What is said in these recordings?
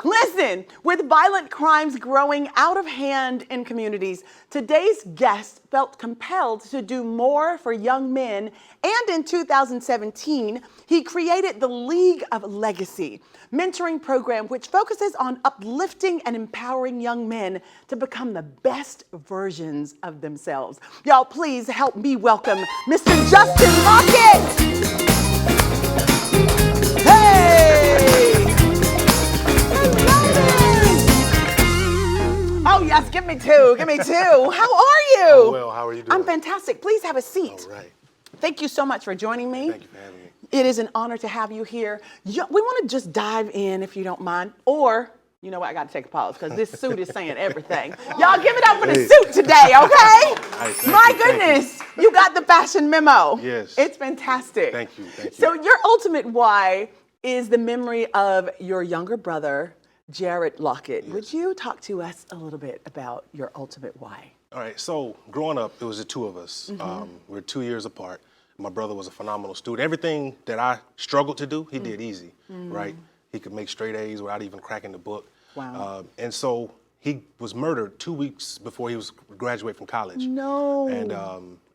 Listen, with violent crimes growing out of hand in communities, today's guest felt compelled to do more for young men, and in 2017, he created the League of Legacy, mentoring program which focuses on uplifting and empowering young men to become the best versions of themselves. Y'all, please help me welcome Mr. Justin Lockett. Hey! Oh yes, give me two. How are you? I'm well, how are you doing? I'm fantastic. Please have a seat. All right. Thank you so much for joining me. Thank you for having me. It is an honor to have you here. We want to just dive in if you don't mind. Or, you know what, I got to take a pause because this suit is saying everything. Y'all give it up for the suit today, okay? My goodness, you got the fashion memo. Yes. It's fantastic. Thank you. So your ultimate why is the memory of your younger brother, Jared Lockett. Yes. Would you talk to us a little bit about your ultimate why? All right, so growing up, it was the two of us. We're 2 years apart. My brother was a phenomenal student. Everything that I struggled to do, he did easy, right? He could make straight A's without even cracking the book. Wow. And so he was murdered 2 weeks before he was graduate from college. No. And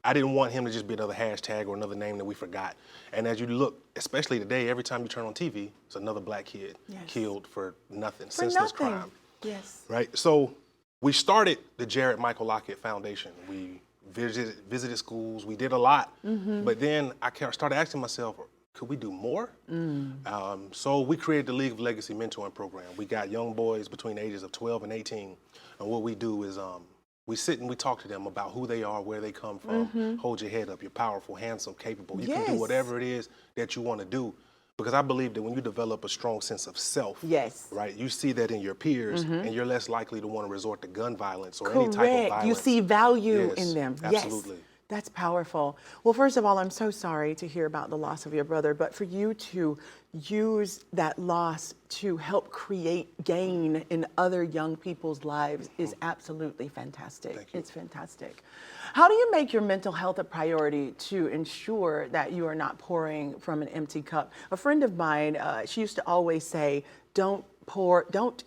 I didn't want him to just be another hashtag or another name that we forgot. And as you look, especially today, every time you turn on TV, it's another black kid killed for nothing, senseless crime. Yes. Right? So we started the Jared Michael Lockett Foundation. We visited schools, we did a lot. But then I started asking myself, could we do more? So we created the League of Legacy Mentoring Program. We got young boys between the ages of 12 and 18. And what we do is we sit and we talk to them about who they are, where they come from. Hold your head up. You're powerful, handsome, capable. You can do whatever it is that you want to do. Because I believe that when you develop a strong sense of self, right, you see that in your peers, and you're less likely to want to resort to gun violence or any type of violence. You see value in them. Absolutely. Yes. That's powerful. Well, first of all, I'm so sorry to hear about the loss of your brother, but for you to use that loss to help create gain in other young people's lives is absolutely fantastic. Thank you. It's fantastic. How do you make your mental health a priority to ensure that you are not pouring from an empty cup? A friend of mine, she used to always say, don't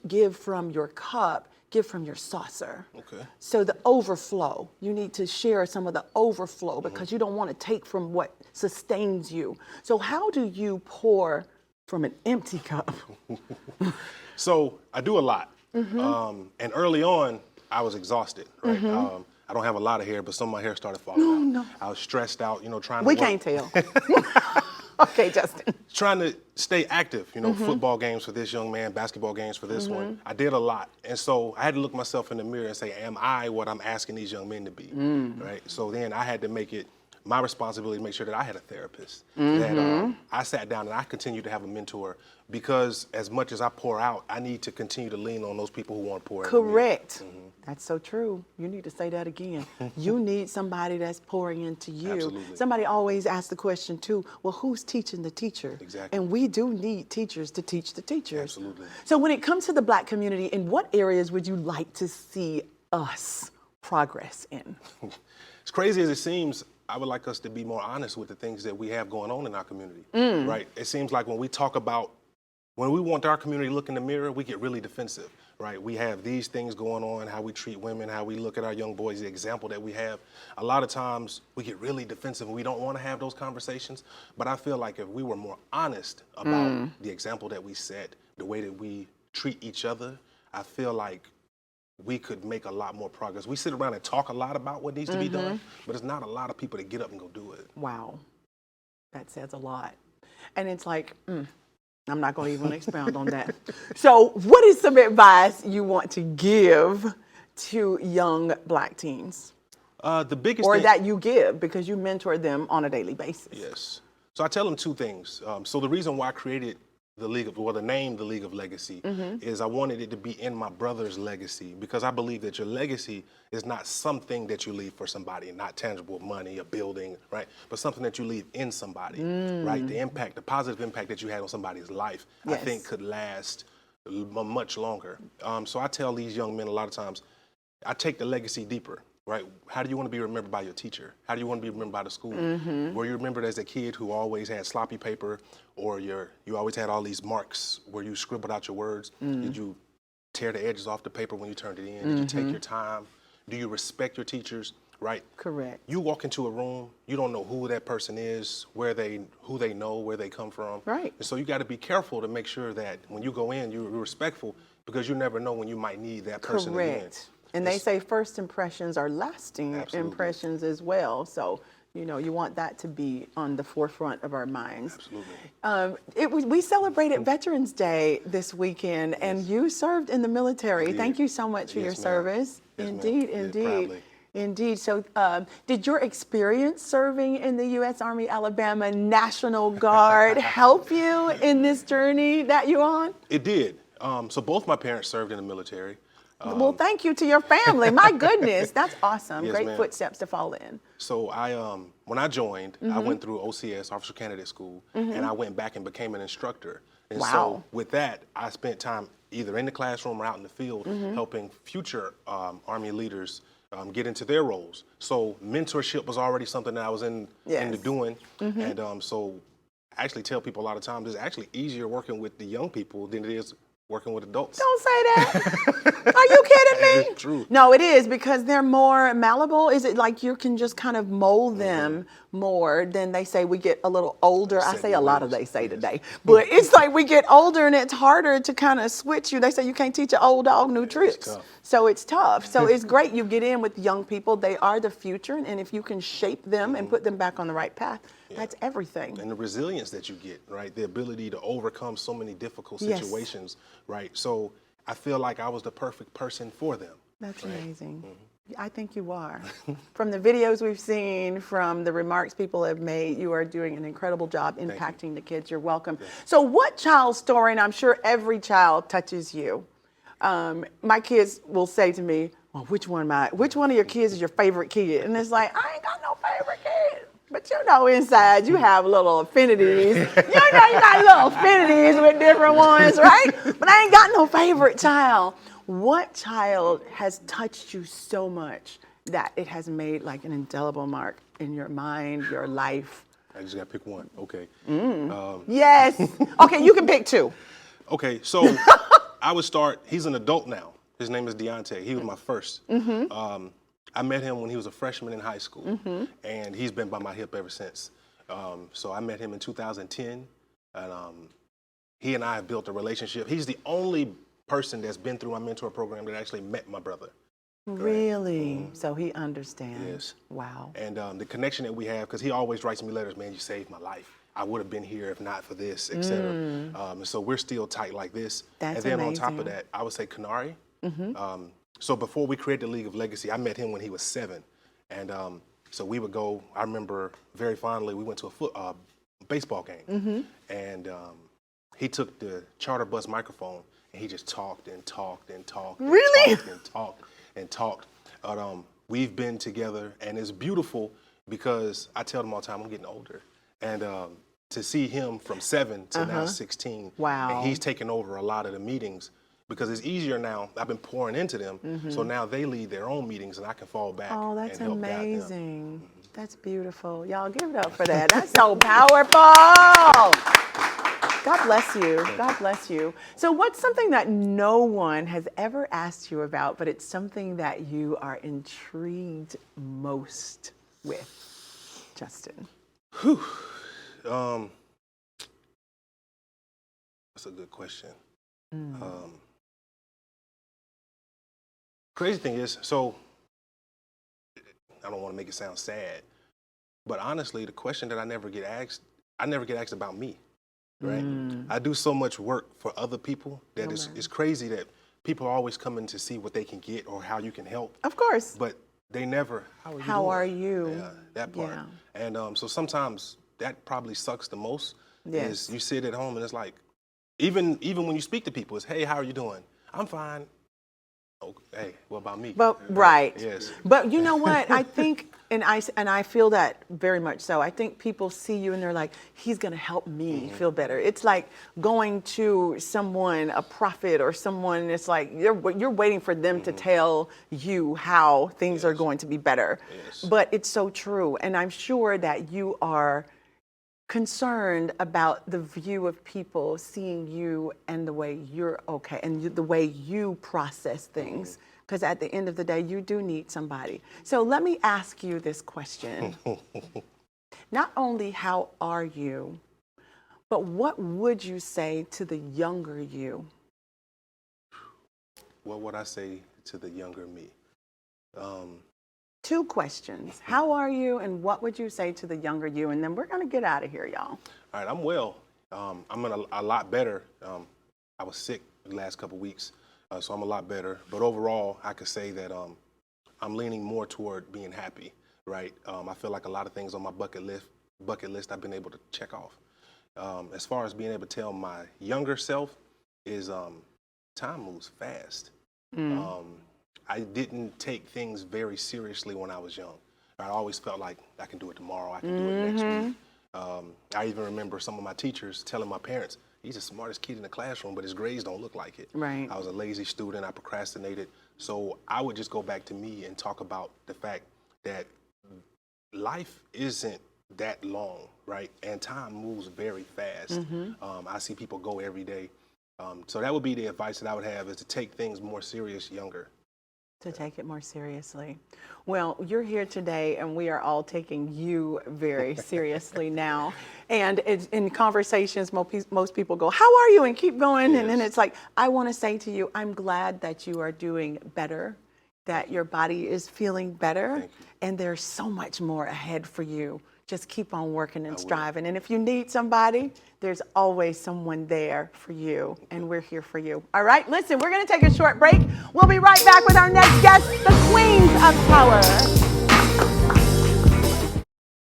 give from your cup, give from your saucer. Okay. So the overflow, you need to share some of the overflow because you don't want to take from what sustains you. So how do you pour from an empty cup? So I do a lot. And early on, I was exhausted, right? I don't have a lot of hair, but some of my hair started falling out. No. I was stressed out, trying to We work. can't tell. Okay, Justin. Trying to stay active, football games for this young man, basketball games for this one. I did a lot. And so I had to look myself in the mirror and say, am I what I'm asking these young men to be, right? So then I had to make it my responsibility to make sure that I had a therapist, that I sat down and I continued to have a mentor, because as much as I pour out, I need to continue to lean on those people who want to pour into me. Correct. That's so true. You need to say that again. You need somebody that's pouring into you. Absolutely. Somebody always asks the question too, well, who's teaching the teacher? Exactly. And we do need teachers to teach the teachers. Absolutely. So when it comes to the Black community, in what areas would you like to see us progress in? As crazy as it seems, I would like us to be more honest with the things that we have going on in our community, right? It seems like when we want our community to look in the mirror, we get really defensive, right? We have these things going on, how we treat women, how we look at our young boys, the example that we have. A lot of times we get really defensive and we don't want to have those conversations. But I feel like if we were more honest about the example that we set, the way that we treat each other, I feel like we could make a lot more progress. We sit around and talk a lot about what needs to be done, but it's not a lot of people that get up and go do it. Wow. That says a lot. And it's like, I'm not going to even expound on that. So what is some advice you want to give to young Black teens? The biggest Or thing, that you give because you mentor them on a daily basis. Yes. So I tell them two things. So the reason why I created the name the League of Legacy is I wanted it to be in my brother's legacy, because I believe that your legacy is not something that you leave for somebody, not tangible money, a building, right? But something that you leave in somebody, right? The impact, the positive impact that you had on somebody's life, I think could last much longer. So I tell these young men a lot of times, I take the legacy deeper. right? How do you want to be remembered by your teacher? How do you want to be remembered by the school? Were you remembered as a kid who always had sloppy paper, or you always had all these marks where you scribbled out your words? Did you tear the edges off the paper when you turned it in? Did you take your time? Do you respect your teachers? Right? Correct. You walk into a room, you don't know who that person is, who they know, where they come from. Right. And so you got to be careful to make sure that when you go in, you're respectful, because you never know when you might need that person again. Correct. And they say first impressions are lasting Absolutely. impressions as well. So, you want that to be on the forefront of our minds. Absolutely. We celebrated Veterans Day this weekend, and you served in the military. did. Thank you so much for your Yes, ma'am. service. Yes, ma'am. Indeed, Did indeed. proudly. Indeed. So, did your experience serving in the U.S. Army Alabama National Guard help you in this journey that you're on? It did. So both my parents served in the military. Well, thank you to your family. My goodness, that's awesome. Yes, Great ma'am. footsteps to follow in. So when I joined, I went through OCS, Officer Candidate School, and I went back and became an instructor. And Wow. so with that, I spent time either in the classroom or out in the field helping future Army leaders get into their roles. So mentorship was already something that I was into Yes. doing. And so I actually tell people a lot of times it's actually easier working with the young people than it is working with adults. Don't say that. Are you kidding me? It's true. No, it is, because they're more malleable. Is it like you can just kind of mold them more than they say we get a little older? I Set say your a lot of ways. they say today, but it's like we get older and it's harder to kind of switch you. They say you can't teach an old dog new tricks. tough. So it's tough. So it's great you get in with young people. They are the future, and if you can shape them and put them back on the right path, that's everything. And the resilience that you get, right? The ability to overcome so many difficult Yes. situations, right? So I feel like I was the perfect person for them. That's amazing. I think you are. From the videos we've seen, from the remarks people have made, you are doing an incredible job impacting the kids. You're welcome. So what child story, and I'm sure every child touches you, my kids will say to me, well, which one of your kids is your favorite kid? And it's like, I ain't got no favorite kid. But inside you have little affinities. You got little affinities with different ones, right? But I ain't got no favorite child. What child has touched you so much that it has made like an indelible mark in your mind, your life? I just got to pick one. Okay. Yes. Okay, you can pick two. Okay, so I would start, he's an adult now. His name is Deontay. He was my first. I met him when he was a freshman in high school, and he's been by my hip ever since. So I met him in 2010, and he and I have built a relationship. He's the only person that's been through my mentor program that actually met my brother. Really? So he understands. Yes. Wow. And the connection that we have, because he always writes me letters, man, you saved my life. I would have been here if not for this, et cetera. And so we're still tight like this. That's and then on top of amazing. that, I would say Kanari. So before we created the League of Legacy, I met him when he was 7. And so we would go, I remember very fondly, we went to a baseball game. And he took the charter bus microphone and he just talked and talked and talked. And Really? talked and talked and talked. We've been together, and it's beautiful because I tell them all the time I'm getting older. And to see him from 7 to now 16, Wow. and he's taken over a lot of the meetings because it's easier now. I've been pouring into them, so now they lead their own meetings, and I can fall back Oh, that's and help guide them. amazing. That's beautiful. Y'all give it up for that. That's so powerful. God bless you. God bless you. So what's something that no one has ever asked you about, but it's something that you are intrigued most with, Justin? That's a good question. Crazy thing is, so I don't want to make it sound sad, but honestly, the question that I never get asked about me, right? I do so much work for other people that it's crazy that people are always coming to see what they can get or how you can help, Of course. but they never, How doing? are you? Yeah, that part. Yeah. And so sometimes that probably sucks the most. Yes. Is you sit at home and it's like, even when you speak to people, it's, hey, how are you doing? I'm fine. Oh, hey, what about me? But right. Yes. But you know what? I think, and I feel that very much so. I think people see you and they're like, he's going to help me feel better. It's like going to someone, a prophet or someone. It's like you're waiting for them to tell you how things are going to be better. Yes. But it's so true, and I'm sure that you are concerned about the view of people seeing you and the way you're okay and the way you process things. Because at the end of the day, you do need somebody. So let me ask you this question. Not only how are you, but what would you say to the younger you? What would I say to the younger me? Two questions. How are you, and what would you say to the younger you? And then we're going to get out of here, y'all. All right, I'm well. I'm a lot better. I was sick the last couple weeks, so I'm a lot better. But overall, I could say that I'm leaning more toward being happy, right? I feel like a lot of things on my bucket list I've been able to check off. As far as being able to tell my younger self is time moves fast. I didn't take things very seriously when I was young. I always felt like I can do it tomorrow, I can do it next week. I even remember some of my teachers telling my parents, he's the smartest kid in the classroom, but his grades don't look like it. Right. I was a lazy student, I procrastinated. So I would just go back to me and talk about the fact that life isn't that long, right? And time moves very fast. I see people go every day. So that would be the advice that I would have, is to take things more serious younger. To take it more seriously. Well, you're here today, and we are all taking you very seriously now. And in conversations, most people go, how are you? And keep going. Yes. And then it's like, I want to say to you, I'm glad that you are doing better, that your body is feeling better. Thank you. And there's so much more ahead for you. Just keep on working and striving. And if you need somebody, there's always someone there for you. And we're here for you. All right, listen, we're going to take a short break. We'll be right back with our next guest, the Queens of Power.